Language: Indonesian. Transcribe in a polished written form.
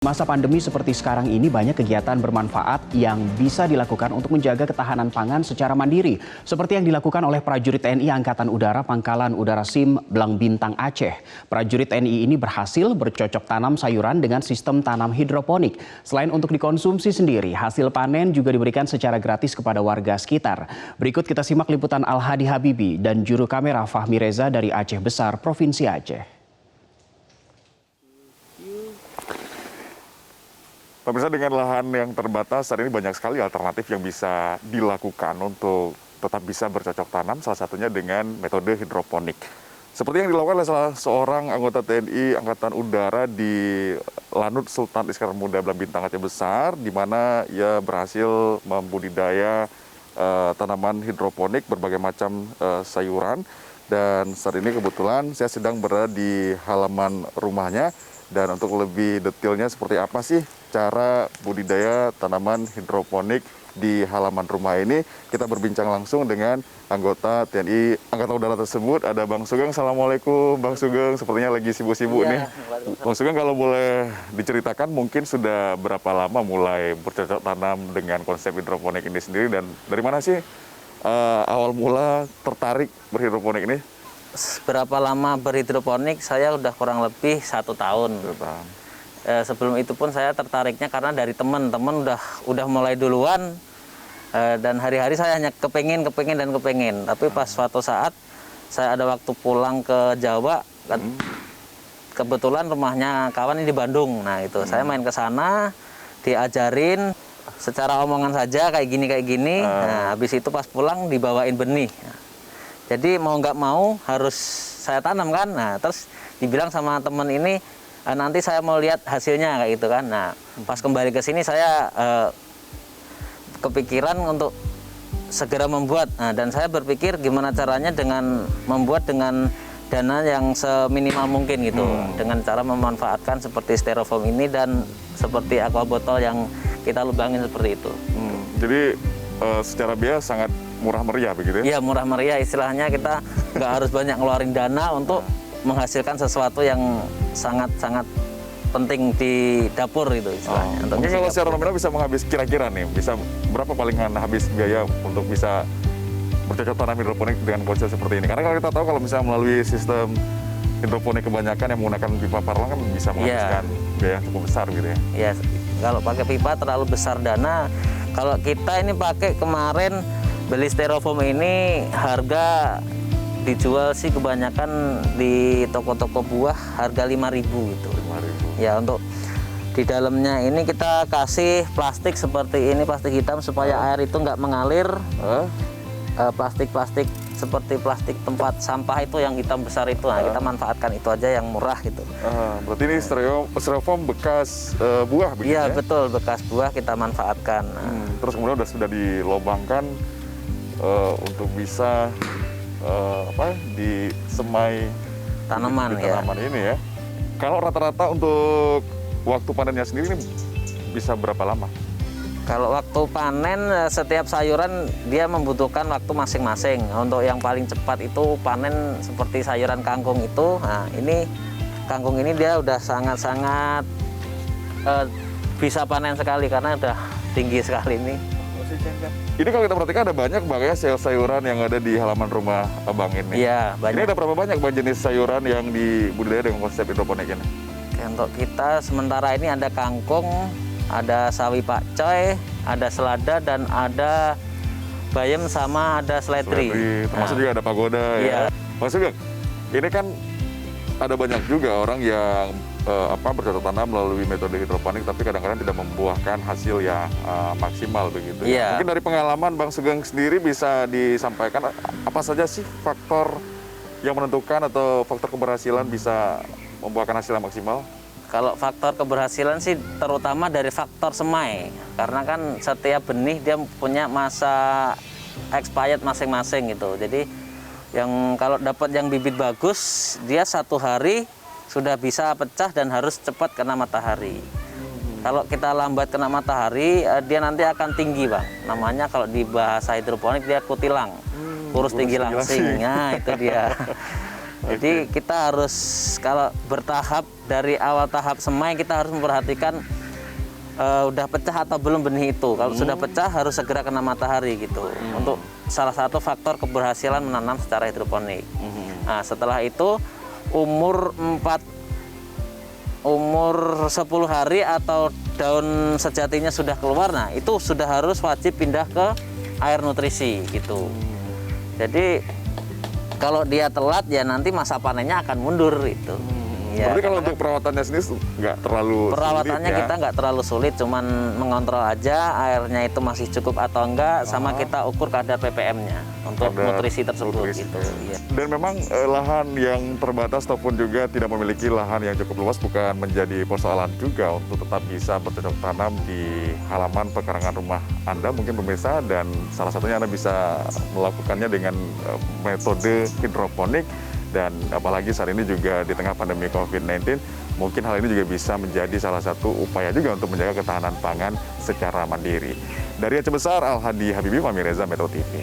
Masa pandemi seperti sekarang ini banyak kegiatan bermanfaat yang bisa dilakukan untuk menjaga ketahanan pangan secara mandiri. Seperti yang dilakukan oleh prajurit TNI Angkatan Udara Pangkalan Udara SIM Blang Bintang Aceh. Prajurit TNI ini berhasil bercocok tanam sayuran dengan sistem tanam hidroponik. Selain untuk dikonsumsi sendiri, hasil panen juga diberikan secara gratis kepada warga sekitar. Berikut kita simak liputan Al-Hadi Habibi dan juru kamera Fahmi Reza dari Aceh Besar, Provinsi Aceh. Pemirsa, dengan lahan yang terbatas, saat ini banyak sekali alternatif yang bisa dilakukan untuk tetap bisa bercocok tanam, salah satunya dengan metode hidroponik. Seperti yang dilakukan oleh salah seorang anggota TNI Angkatan Udara di Lanut Sultan Iskandar Muda Blang Bintang Aceh Besar, di mana ia berhasil membudidaya tanaman hidroponik berbagai macam sayuran. Dan saat ini kebetulan saya sedang berada di halaman rumahnya. Dan untuk lebih detailnya seperti apa sih cara budidaya tanaman hidroponik di halaman rumah ini, kita berbincang langsung dengan anggota TNI Angkatan Udara tersebut. Ada Bang Sugeng. Assalamualaikum Bang Sugeng, sepertinya lagi sibuk-sibuk nih. Bang Sugeng, kalau boleh diceritakan mungkin sudah berapa lama mulai bercocok tanam dengan konsep hidroponik ini sendiri, dan dari mana sih awal mula tertarik berhidroponik ini? Berapa lama berhidroponik? Saya udah kurang lebih 1 tahun. Sebelum itu pun saya tertariknya karena dari teman-teman udah mulai duluan, dan hari-hari saya hanya kepengen. Tapi pas suatu saat saya ada waktu pulang ke Jawa, kebetulan rumahnya kawan ini di Bandung. Nah itu saya main ke sana, diajarin secara omongan saja kayak gini. Nah habis itu pas pulang dibawain benih. Jadi mau nggak mau harus saya tanam kan. Nah terus dibilang sama temen ini, nanti saya mau lihat hasilnya kayak gitu kan. Nah pas kembali ke sini saya kepikiran untuk segera membuat. Nah, dan saya berpikir gimana caranya dengan membuat dengan dana yang seminimal mungkin gitu. Dengan cara memanfaatkan seperti styrofoam ini dan seperti aqua botol yang kita lubangin seperti itu. Jadi secara biaya sangat murah meriah begitu ya? Iya, murah meriah, istilahnya kita nggak harus banyak ngeluarin dana untuk menghasilkan sesuatu yang sangat-sangat penting di dapur itu istilahnya. Mungkin kalau secara nominal bisa menghabis kira-kira nih, bisa berapa palingan habis biaya untuk bisa bercocok tanam hidroponik dengan konsep seperti ini? Karena kalau kita tahu kalau misalnya melalui sistem hidroponik kebanyakan yang menggunakan pipa paralon kan bisa menghabiskan biaya yang cukup besar gitu ya? Iya, kalau pakai pipa terlalu besar dana. Kalau kita ini pakai kemarin beli styrofoam ini harga dijual sih kebanyakan di toko-toko buah harga 5.000 gitu. 5.000. Ya, untuk di dalamnya ini kita kasih plastik seperti ini, plastik hitam supaya air itu nggak mengalir. Plastik-plastik seperti plastik tempat sampah itu yang hitam besar itu, nah kita manfaatkan itu aja yang murah gitu. Berarti ini styrofoam bekas buah begitu ya? Iya betul, bekas buah kita manfaatkan. Terus kemudian sudah dilobangkan untuk bisa disemai tanaman, di tanaman ini ya. Kalau rata-rata untuk waktu panennya sendiri ini bisa berapa lama? Kalau waktu panen setiap sayuran dia membutuhkan waktu masing-masing. Untuk yang paling cepat itu panen seperti sayuran kangkung itu. Nah ini kangkung ini dia udah sangat-sangat bisa panen sekali karena udah tinggi sekali ini. Ini kalau kita perhatikan ada banyak Bang ya sayuran yang ada di halaman rumah Abang ini. Iya, banyak. Ini ada berapa banyak Bang jenis sayuran yang dibudidaya dengan konsep hidroponik ini? Untuk kita sementara ini ada kangkung, ada sawi pakcoy, ada selada, dan ada bayam sama ada seledri. Termasuk juga ada pagoda ya. Mas Sugeng, ini kan ada banyak juga orang yang bercocok tanam melalui metode hidroponik, tapi kadang-kadang tidak membuahkan hasil yang maksimal begitu. Iya. Mungkin dari pengalaman Bang Sugeng sendiri bisa disampaikan apa saja sih faktor yang menentukan atau faktor keberhasilan bisa membuahkan hasil yang maksimal? Kalau faktor keberhasilan sih terutama dari faktor semai, karena kan setiap benih dia punya masa expired masing-masing gitu. Jadi yang kalau dapat yang bibit bagus, dia 1 hari sudah bisa pecah dan harus cepat kena matahari. Kalau kita lambat kena matahari, dia nanti akan tinggi Bang. Namanya kalau di bahasa hidroponik dia kutilang, kurus tinggi langsing. Nah itu dia. Jadi kita harus kalau bertahap dari awal tahap semai kita harus memperhatikan udah pecah atau belum benih itu. Kalau sudah pecah harus segera kena matahari gitu. Untuk salah satu faktor keberhasilan menanam secara hidroponik. Nah, setelah itu umur 10 hari atau daun sejatinya sudah keluar, nah itu sudah harus wajib pindah ke air nutrisi gitu. Jadi kalau dia telat ya nanti masa panennya akan mundur itu. Ya, berarti kalau untuk perawatannya sendiri nggak terlalu perawatannya sulit, ya? kita nggak terlalu sulit, cuman mengontrol aja airnya itu masih cukup atau enggak, sama kita ukur kadar ppm-nya untuk Kadar nutrisi tersebut nutrisi. gitu. Ya. Dan memang lahan yang terbatas ataupun juga tidak memiliki lahan yang cukup luas bukan menjadi persoalan juga untuk tetap bisa bercocok tanam di halaman pekarangan rumah Anda mungkin pemirsa, dan salah satunya Anda bisa melakukannya dengan metode hidroponik. Dan apalagi saat ini juga di tengah pandemi COVID-19, mungkin hal ini juga bisa menjadi salah satu upaya juga untuk menjaga ketahanan pangan secara mandiri. Dari Aceh Besar, Al Hadi Habibie, Fahmi Reza, Metro TV.